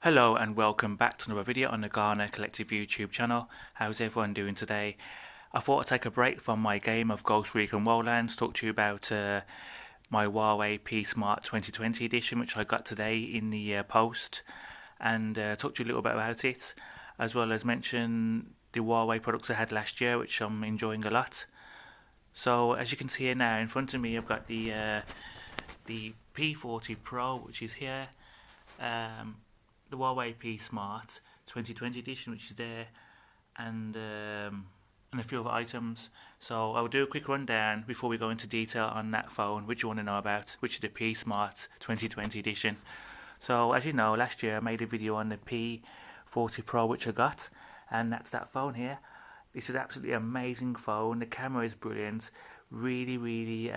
Hello and welcome back to another video on the Garner Collective YouTube channel. How's everyone doing today? I thought I'd take a break from my game of Ghost Recon Wildlands, talk to you about my Huawei P Smart 2020 edition, which I got today in the post, and talk to you a little bit about it, as well as mention the Huawei products I had last year, which I'm enjoying a lot. So as you can see here now, in front of me I've got the P40 Pro, which is here. The Huawei P Smart 2020 edition, which is there, and a few other items. So I'll do a quick rundown before we go into detail on that phone, which you want to know about, which is the P Smart 2020 edition. So as you know, last year I made a video on the P40 Pro, which I got, and that's that phone here. This is absolutely amazing phone. The camera is brilliant, really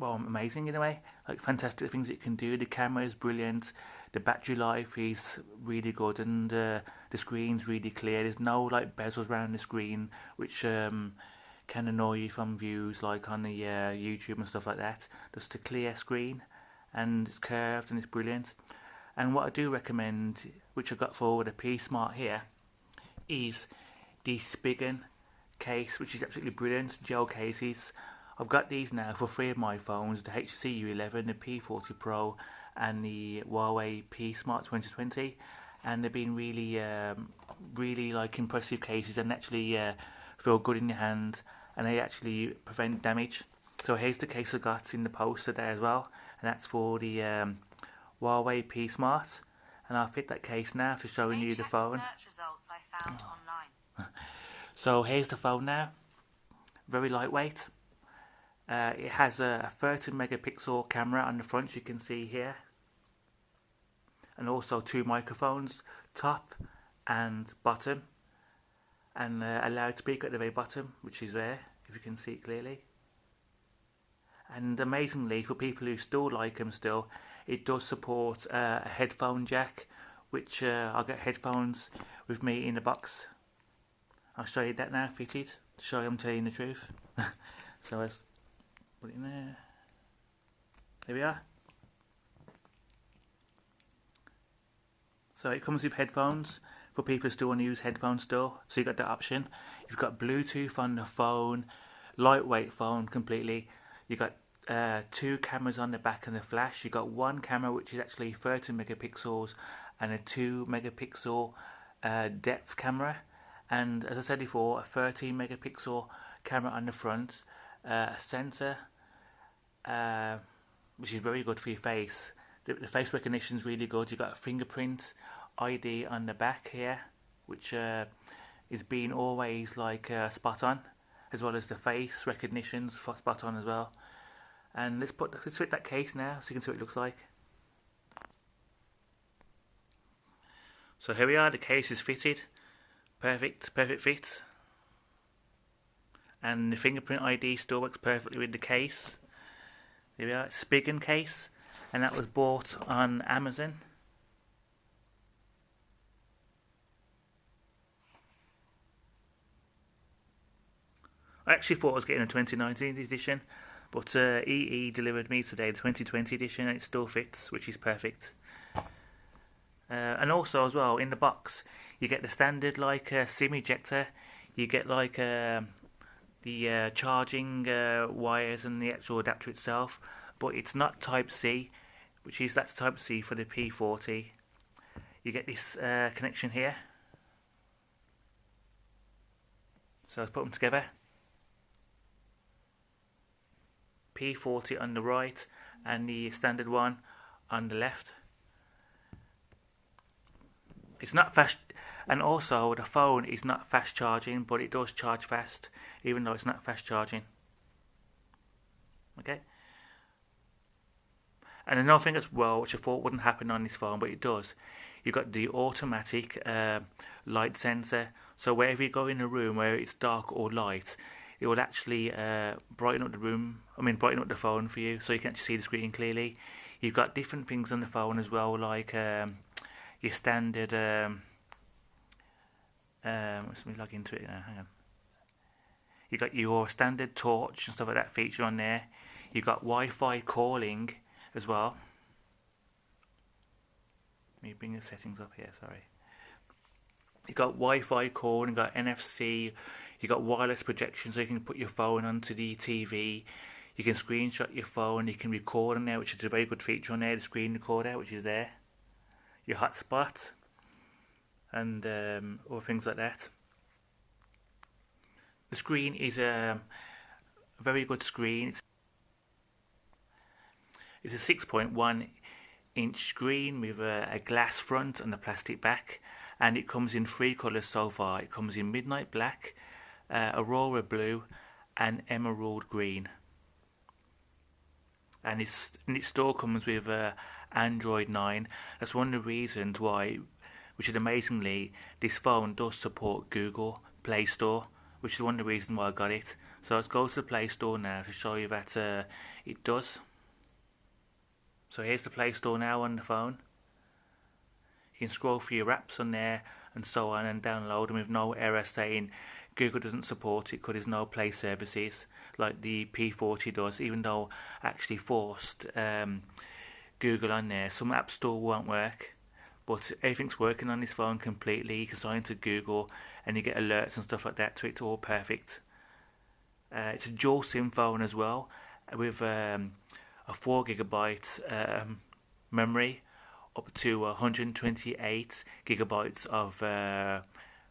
well, amazing in a way, like fantastic things it can do. The camera is brilliant, the battery life is really good, and the screen's really clear. There's no like bezels around the screen, which can annoy you from views like on the YouTube and stuff like that. Just a clear screen, and it's curved and it's brilliant. And what I do recommend, which I got for the P Smart here, is the Spigen case, which is absolutely brilliant. Gel cases. I've got these now for three of my phones: the HTC U11, the P40 Pro, and the Huawei P Smart 2020. And they've been really like impressive cases, and actually feel good in your hand, and they actually prevent damage. So here's the case I got in the post today as well, and that's for the Huawei P Smart. And I'll fit that case now for showing you the phone. So here's the phone now. Very lightweight. It has a 30 megapixel camera on the front, you can see here, and also two microphones, top and bottom, and a loudspeaker at the very bottom, which is there, if you can see it clearly. And amazingly, for people who still like them still, it does support a headphone jack, which I'll get headphones with me in the box. I'll show you that now, fitted, to show you I'm telling the truth. So let's put it in there. There we are. So it comes with headphones for people who still want to use headphones still. So you've got that option. You've got Bluetooth on the phone, lightweight phone completely. You've got two cameras on the back and the flash. You've got one camera which is actually 30 megapixels and a 2 megapixel depth camera. And as I said before, a 13 megapixel camera on the front, a sensor, which is very good for your face. The face recognition is really good. You've got a fingerprint ID on the back here, which is being always like spot on, as well as the face recognition's spot on as well. And let's fit that case now so you can see what it looks like. So here we are. The case is fitted. Perfect fit. And the fingerprint ID still works perfectly with the case. There we are, Spigen case, and that was bought on Amazon. I actually thought I was getting a 2019 edition, but EE delivered me today the 2020 edition, and it still fits, which is perfect. And also as well, in the box you get the standard like SIM ejector. You get like the charging wires and the actual adapter itself, but it's not Type C, that's Type C for the P40. You get this connection here. So let's put them together. P40 on the right and the standard one on the left. It's not fast, and also the phone is not fast charging, but it does charge fast, even though it's not fast charging. Okay. And another thing as well, which I thought wouldn't happen on this phone, but it does. You've got the automatic light sensor, so wherever you go in a room where it's dark or light, it will actually brighten up the phone for you, so you can actually see the screen clearly. You've got different things on the phone as well, like your standard. Let me log into it now. Hang on. You got your standard torch and stuff like that feature on there. You got Wi-Fi calling as well. Let me bring the settings up here, sorry. You got Wi-Fi core, and got NFC. You got wireless projection, so you can put your phone onto the TV. You can screenshot your phone. You can record on there, which is a very good feature on there. The screen recorder, which is there. Your hotspot, and all things like that. The screen is a very good screen. It's a 6.1 inch screen with a glass front and a plastic back, and it comes in 3 colours so far. It comes in midnight black, aurora blue, and emerald green. And its store comes with Android 9. That's one of the reasons why, which is amazingly, this phone does support Google Play Store, which is one of the reasons why I got it. So let's go to the Play Store now to show you that it does. So here's the Play Store now on the phone. You can scroll through your apps on there and so on and download them with no error saying Google doesn't support it because there's no Play services like the P40 does, even though I actually forced Google on there. Some App Store won't work, but everything's working on this phone completely. You can sign to Google and you get alerts and stuff like that, so it's all perfect. It's a dual SIM phone as well, with a 4GB memory, up to 128 gigabytes of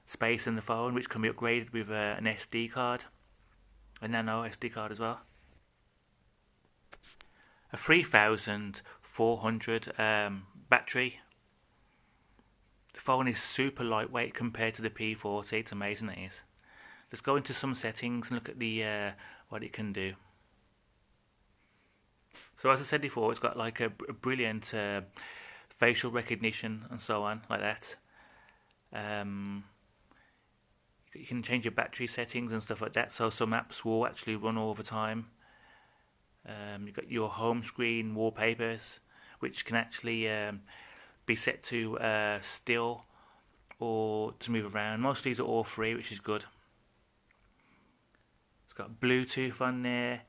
space in the phone, which can be upgraded with an SD card, a nano SD card as well. A 3400 battery. The phone is super lightweight compared to the P40. It's amazing, it is. Let's go into some settings and look at the what it can do. So as I said before, it's got like a brilliant facial recognition and so on, like that. You can change your battery settings and stuff like that, so some apps will actually run all the time. You've got your home screen wallpapers, which can actually be set to still or to move around. Most of these are all free, which is good. It's got Bluetooth on there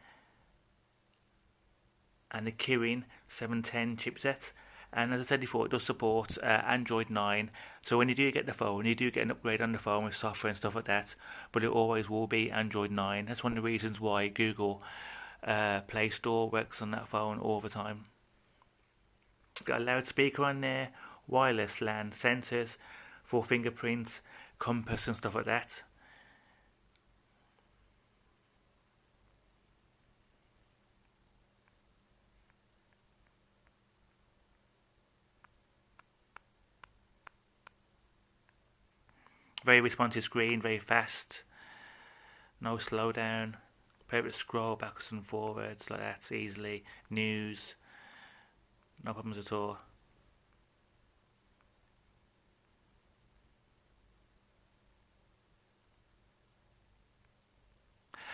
and the Kirin 710 chipset. And as I said before, it does support Android 9. So when you do get the phone, you do get an upgrade on the phone with software and stuff like that. But it always will be Android 9. That's one of the reasons why Google Play Store works on that phone all the time. Got a loudspeaker on there, wireless LAN sensors for fingerprints, compass and stuff like that. Very responsive screen, very fast, no slowdown. Able to scroll backwards and forwards like that easily. News, no problems at all.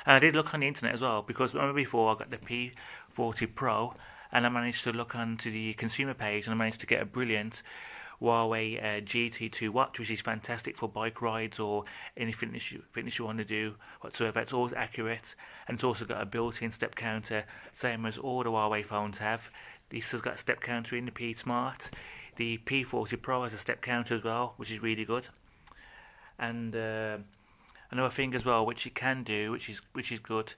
And I did look on the internet as well, because remember before I got the P40 Pro, and I managed to look onto the consumer page and I managed to get a brilliant Huawei GT2 watch, which is fantastic for bike rides or any fitness you want to do whatsoever. It's always accurate, and it's also got a built-in step counter, same as all the Huawei phones have. This has got a step counter in the P Smart. The P40 Pro has a step counter as well, which is really good. And another thing as well, which it can do, which is good,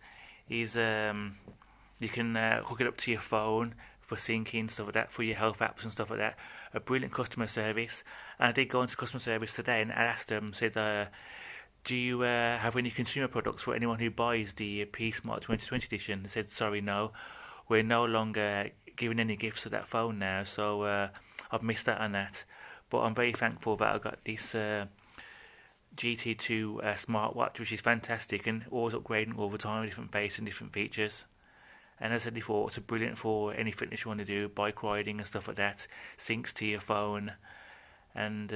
is you can hook it up to your phone for syncing, stuff like that, for your health apps and stuff like that. A brilliant customer service. And I did go into customer service today and I asked them, said, do you have any consumer products for anyone who buys the P Smart 2020 edition? They said, sorry, no. We're no longer giving any gifts to that phone now, so I've missed out on that. But I'm very thankful that I got this GT2 smartwatch, which is fantastic and always upgrading all the time with different faces and different features. And as I said before, it's brilliant for any fitness you want to do, bike riding and stuff like that. Syncs to your phone, and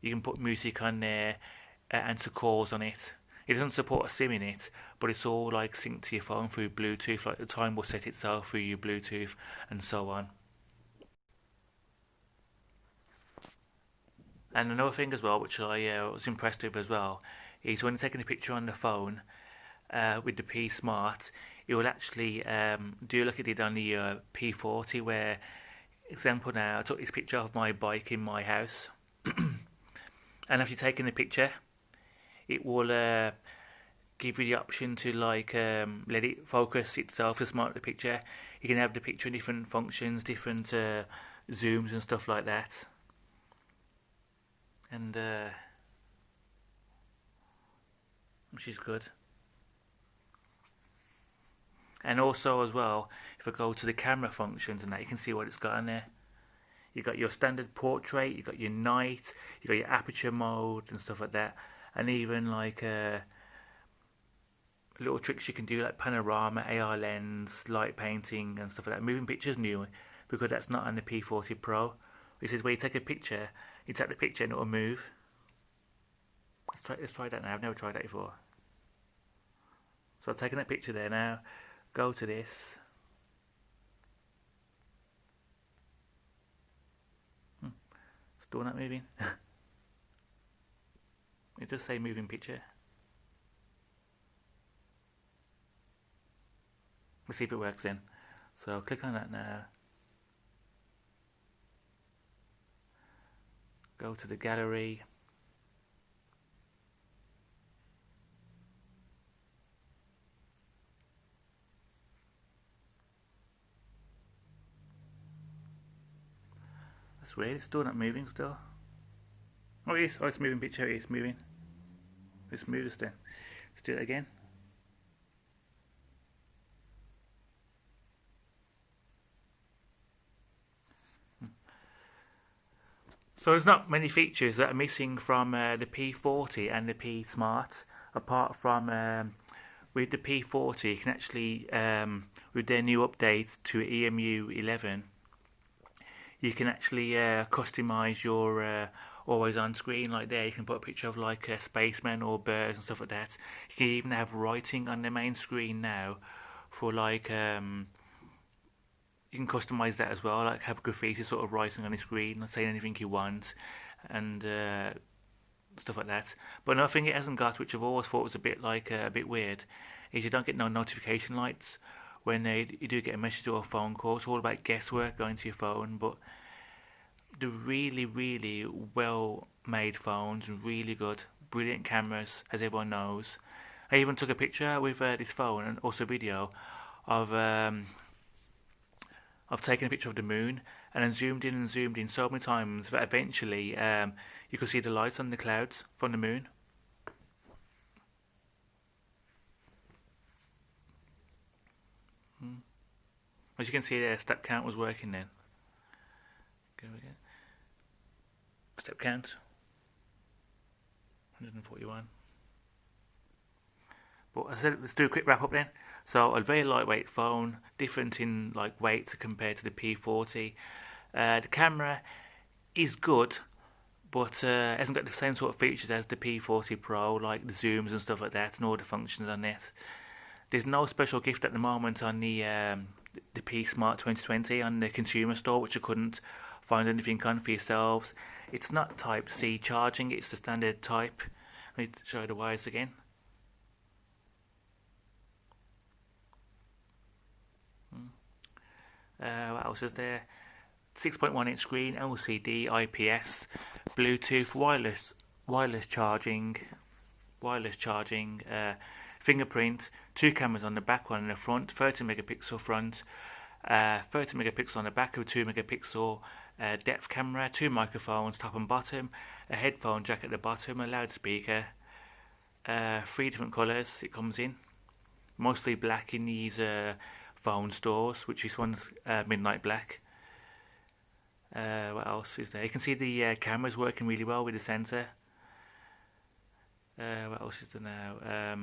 you can put music on there, answer calls on it. It doesn't support a SIM in it, but it's all like synced to your phone through Bluetooth. Like the time will set itself through your Bluetooth and so on. And another thing as well, which I was impressed with as well, is when you're taking a picture on the phone with the P Smart, it will actually do like it did on the P40, where example now, I took this picture of my bike in my house, and after taking the picture, it will give you the option to like let it focus itself to smart the picture. You can have the picture in different functions, different zooms and stuff like that, and which is good. And also as well, if I go to the camera functions and that, you can see what it's got in there. You got your standard portrait, you got your night, you got your aperture mode and stuff like that, and even like little tricks you can do like panorama, AR lens, light painting and stuff like that. Moving pictures new because that's not on the P40 Pro. This is where you take a picture, you tap the picture and it'll move. Let's try that now. I've never tried that before. So I've taken that picture there now. Go to this. Still not moving. It does say moving picture. Let's see if it works then. So click on that now. Go to the gallery. That's weird, it's still not moving still. Oh it is, oh it's moving picture, it is moving. Let's move this then. Let's do it again. So there's not many features that are missing from the P40 and the P Smart, apart from with the P40 you can actually, with their new update to EMU 11, you can actually customize your always on screen. Like there you can put a picture of like a spaceman or birds and stuff like that. You can even have writing on the main screen now for like you can customize that as well, like have graffiti sort of writing on the screen, not saying anything you want, and stuff like that. But another thing it hasn't got, which I've always thought was a bit like a bit weird, is you don't get no notification lights when you do get a message or a phone call. It's all about guesswork going to your phone, but the really, really well made phones, really good, brilliant cameras, as everyone knows. I even took a picture with this phone and also video of I've taken a picture of the moon and then zoomed in so many times that eventually you could see the lights on the clouds from the moon. As you can see there, step count was working then. Go again. Step count 141. But as I said, let's do a quick wrap up then. So a very lightweight phone, different in like weight compared to the P40. The camera is good, but hasn't got the same sort of features as the P40 Pro, like the zooms and stuff like that, and all the functions on it. There's no special gift at the moment on the P Smart 2020 on the consumer store, which I couldn't find anything on for yourselves. It's not Type C charging; it's the standard Type. Let me show you the wires again. What else is there? 6.1 inch screen, LCD, IPS, Bluetooth, wireless charging, fingerprint, 2 cameras on the back, 1 in the front, 30 megapixel front, 30 megapixel on the back with 2 megapixel depth camera, 2 microphones top and bottom, a headphone jack at the bottom, a loudspeaker, 3 different colours it comes in, mostly black in these phone stores, which this one's midnight black. What else is there? You can see the camera's working really well with the sensor. What else is there now?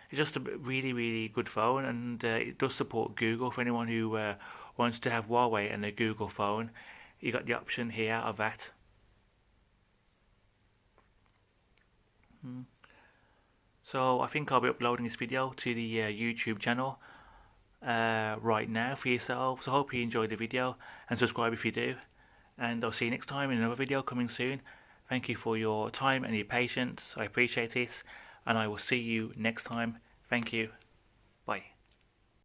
It's just a really, really good phone, and it does support Google. For anyone who wants to have Huawei and a Google phone, you got the option here of that. So I think I'll be uploading this video to the YouTube channel right now for yourselves. I hope you enjoyed the video, and subscribe if you do. And I'll see you next time in another video coming soon. Thank you for your time and your patience. I appreciate it, and I will see you next time. Thank you.